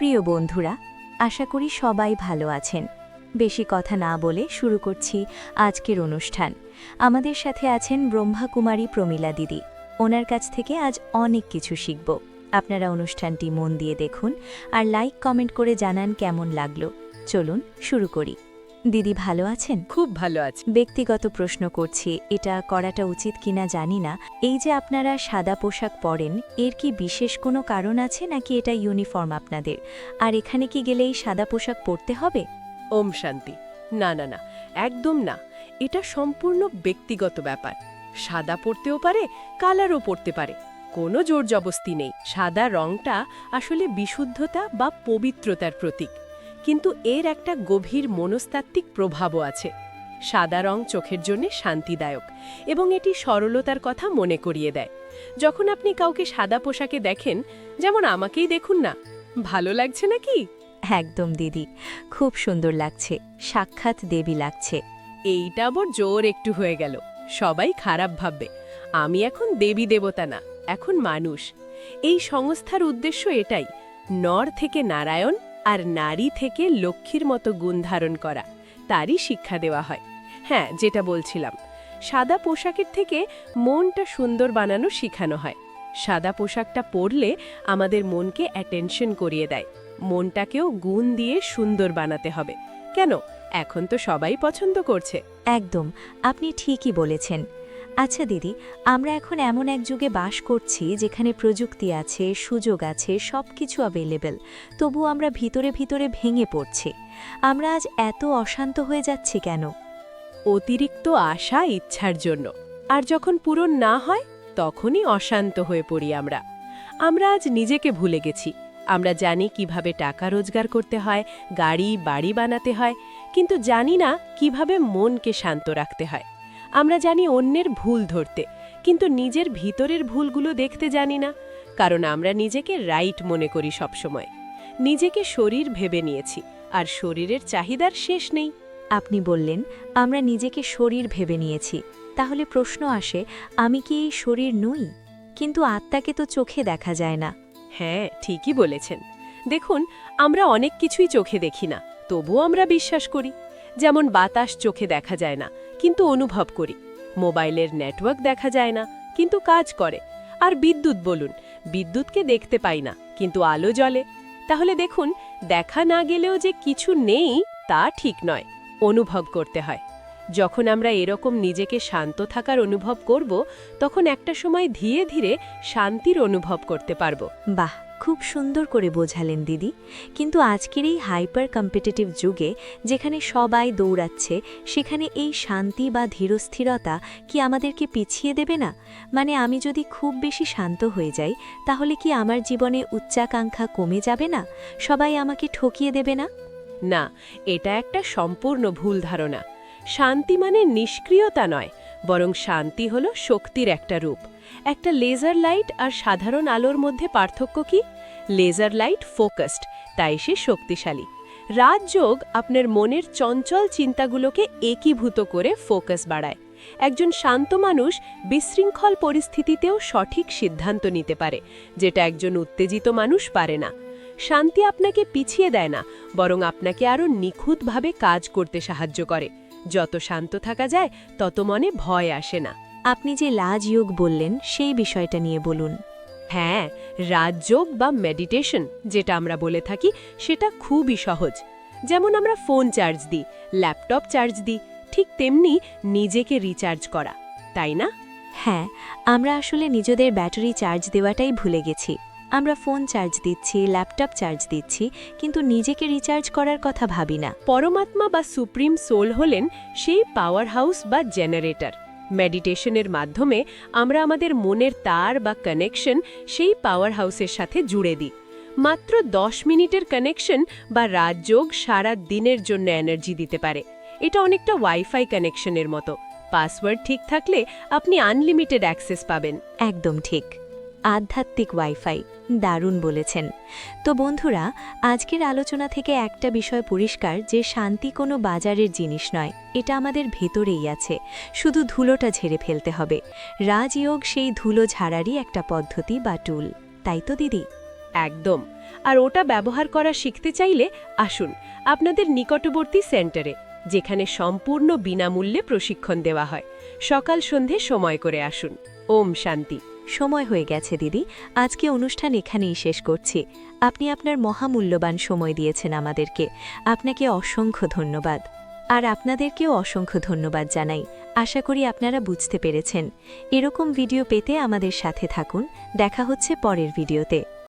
প্রিয় বন্ধুরা, আশা করি সবাই ভালো আছেন। বেশি কথা না বলে শুরু করছি আজকের অনুষ্ঠান। আমাদের সাথে আছেন ব্রহ্মাকুমারী প্রমীলা দিদি। ওনার কাছ থেকে আজ অনেক কিছু শিখব। আপনারা অনুষ্ঠানটি মন দিয়ে দেখুন আর লাইক কমেন্ট করে জানান কেমন লাগলো। চলুন শুরু করি। দিদি ভালো আছেন? খুব ভালো আছে। ব্যক্তিগত প্রশ্ন করছি, এটা করাটা উচিত কিনা জানি না। এই যে আপনারা সাদা পোশাক পরেন, এর কি বিশেষ কোনো কারণ আছে নাকি এটা ইউনিফর্ম আপনাদের? আর এখানে কি গেলেই সাদা পোশাক পরতে হবে? ওম শান্তি। না না না, একদম না। এটা সম্পূর্ণ ব্যক্তিগত ব্যাপার। সাদা পরতেও পারে, কালারও পরতে পারে। কোনো জোর জবস্তি নেই। সাদা রংটা আসলে বিশুদ্ধতা বা পবিত্রতার প্রতীক, কিন্তু এর একটা গভীর মনস্তাত্ত্বিক প্রভাবও আছে। সাদা রং চোখের জন্য শান্তিদায়ক এবং এটি সরলতার কথা মনে করিয়ে দেয়। যখন আপনি কাউকে সাদা পোশাকে দেখেন, যেমন আমাকেই দেখুন না, ভালো লাগছে নাকি? একদম দিদি, খুব সুন্দর লাগছে, সাক্ষাৎ দেবী লাগছে। এইটা আবার জোর একটু হয়ে গেল। সবাই খারাপ ভাববে। আমি এখন দেবী দেবতা না, এখন মানুষ। এই সংস্থার উদ্দেশ্য এটাই, নর থেকে নারায়ণ আর নারী থেকে লক্ষ্মীর মতো গুণ ধারণ করা, তারই শিক্ষা দেওয়া হয়। হ্যাঁ, যেটা বলছিলাম, সাদা পোশাকের থেকে মনটা সুন্দর বানানো শেখানো হয়। সাদা পোশাকটা পরলে আমাদের মনকে অ্যাটেনশন করিয়ে দেয়। মনটাকেও গুণ দিয়ে সুন্দর বানাতে হবে। কেন, এখন তো সবাই পছন্দ করছে। একদম, আপনি ঠিকই বলেছেন। আচ্ছা দিদি, আমরা এখন এমন এক যুগে বাস করছি যেখানে প্রযুক্তি আছে, সুযোগ আছে, সব কিছু অ্যাভেলেবল। তবু আমরা ভিতরে ভিতরে ভেঙে পড়ছি। আমরা আজ এত অশান্ত হয়ে যাচ্ছি কেন? অতিরিক্ত আশা ইচ্ছার জন্য। আর যখন পূরণ না হয়, তখনই অশান্ত হয়ে পড়ি আমরা। আমরা আজ নিজেকে ভুলে গেছি। আমরা জানি কিভাবে টাকা রোজগার করতে হয়, গাড়ি বাড়ি বানাতে হয়, কিন্তু জানি না কিভাবে মনকে শান্ত রাখতে হয়। আমরা জানি অন্যের ভুল ধরতে, কিন্তু নিজের ভিতরের ভুলগুলো দেখতে জানি না। কারণ আমরা নিজেকে রাইট মনে করি সবসময়। নিজেকে শরীর ভেবে নিয়েছি, আর শরীরের চাহিদার শেষ নেই। আপনি বললেন আমরা নিজেকে শরীর ভেবে নিয়েছি। তাহলে প্রশ্ন আসে, আমি কি এই শরীর নই? কিন্তু আত্মাকে তো চোখে দেখা যায় না। হ্যাঁ, ঠিকই বলেছেন। দেখুন, আমরা অনেক কিছুই চোখে দেখি না, তবুও আমরা বিশ্বাস করি। যেমন বাতাস চোখে দেখা যায় না, কিন্তু অনুভব করি। মোবাইলের নেটওয়ার্ক দেখা যায় না, কিন্তু কাজ করে। আর বিদ্যুৎ বলুন, বিদ্যুৎকে দেখতে পাই না, কিন্তু আলো জ্বলে। তাহলে দেখুন, দেখা না গেলেও যে কিছু নেই তা ঠিক নয়, অনুভব করতে হয়। যখন আমরা এরকম নিজেকে শান্ত থাকার অনুভব করব, তখন একটা সময় ধীরে ধীরে শান্তির অনুভব করতে পারব। বাহ, খুব সুন্দর করে বোঝালেন দিদি। কিন্তু আজকের এই হাইপার কম্পিটিটিভ যুগে, যেখানে সবাই দৌড়াচ্ছে, সেখানে এই শান্তি বা ধীরস্থিরতা কি আমাদেরকে পিছিয়ে দেবে না? মানে আমি যদি খুব বেশি শান্ত হয়ে যাই, তাহলে কি আমার জীবনে উচ্চাকাঙ্ক্ষা কমে যাবে না? সবাই আমাকে ঠকিয়ে দেবে না? না, এটা একটা সম্পূর্ণ ভুল ধারণা। শান্তি মানে নিষ্ক্রিয়তা নয়, বরং শান্তি হলো শক্তির একটা রূপ। একটা লেজার লাইট আর সাধারণ আলোর মধ্যে পার্থক্য কি? লেজার লাইট ফোকাসড, তাই সে শক্তিশালী। রাজযোগ আপনার মনের চঞ্চল চিন্তাগুলোকে একীভূত করে ফোকাস বাড়ায়। একজন শান্ত মানুষ বিশৃঙ্খল পরিস্থিতিতেও সঠিক সিদ্ধান্ত নিতে পারে, যেটা একজন উত্তেজিত মানুষ পারে না। শান্তি আপনাকে পিছিয়ে দেয় না, বরং আপনাকে আরও নিখুঁতভাবে কাজ করতে সাহায্য করে। যত শান্ত থাকা যায়, তত মনে ভয় আসে না। আপনি যে রাজযোগ বললেন, সেই বিষয়টা নিয়ে বলুন। হ্যাঁ, রাজযোগ বা মেডিটেশন যেটা আমরা বলে থাকি, সেটা খুবই সহজ। যেমন আমরা ফোন চার্জ দিই, ল্যাপটপ চার্জ দিই, ঠিক তেমনি নিজেকে রিচার্জ করা, তাই না? হ্যাঁ, আমরা আসলে নিজেদের ব্যাটারি চার্জ দেওয়াটাই ভুলে গেছি। আমরা ফোন চার্জ দিচ্ছি, ল্যাপটপ চার্জ দিচ্ছি, কিন্তু নিজেকে রিচার্জ করার কথা ভাবি না। পরমাত্মা বা সুপ্রিম সোল হলেন সেই পাওয়ার হাউস বা জেনারেটর। মেডিটেশনের মাধ্যমে আমরা আমাদের মনের তার বা কানেকশন সেই পাওয়ার হাউসের সাথে জুড়ে দিই। মাত্র 10 মিনিটের কানেকশন বা রাজযোগ সারা দিনের জন্য এনার্জি দিতে পারে। এটা অনেকটা ওয়াইফাই কানেকশনের মতো। পাসওয়ার্ড ঠিক থাকলে আপনি আনলিমিটেড অ্যাক্সেস পাবেন। একদম ঠিক, আধ্যাত্মিক ওয়াইফাই। দারুণ বলেছেন। তো বন্ধুরা, আজকের আলোচনা থেকে একটা বিষয় পরিষ্কার, যে শান্তি কোনো বাজারের জিনিস নয়, এটা আমাদের ভেতরেই আছে, শুধু ধুলোটা ঝেড়ে ফেলতে হবে। রাজযোগ সেই ধুলো ঝাড়ারই একটা পদ্ধতি বা টুল, তাই তো দিদি? একদম। আর ওটা ব্যবহার করা শিখতে চাইলে আসুন আপনাদের নিকটবর্তী সেন্টারে, যেখানে সম্পূর্ণ বিনামূল্যে প্রশিক্ষণ দেওয়া হয়। সকাল সন্ধে সময় করে আসুন। ওম শান্তি। সময় হয়ে গেছে দিদি, আজকে অনুষ্ঠান এখানেই শেষ করছি। আপনি আপনার মহামূল্যবান সময় দিয়েছেন আমাদেরকে, আপনাকে অসংখ্য ধন্যবাদ। আর আপনাদেরকেও অসংখ্য ধন্যবাদ জানাই। আশা করি আপনারা বুঝতে পেরেছেন। এরকম ভিডিও পেতে আমাদের সাথে থাকুন। দেখা হচ্ছে পরের ভিডিওতে।